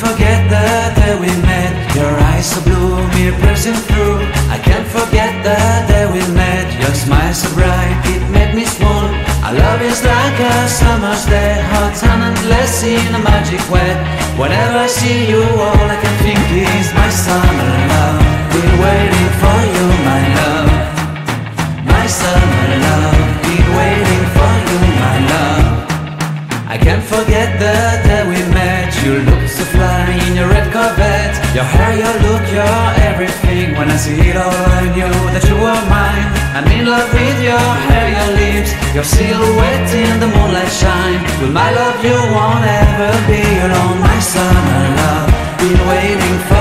forget the day we met. Your eyes so blue, me piercing through. I can't forget the day we met. Your smile so bright, it made me swoon. Our love is like a summer's day, hot and endless in a magic way. Whenever I see you, all I can think is my summer love. Been waiting for you, my love. My summer love. Been waiting for you, my love. I can't forget the day we met. You look so fly in your red Corvette. Your hair, your look, your everything. When I see it all, I knew that you were mine. I'm in love with your hair, your lips, your silhouette in the moonlight shine. With my love you won't ever be alone. My summer love, been waiting for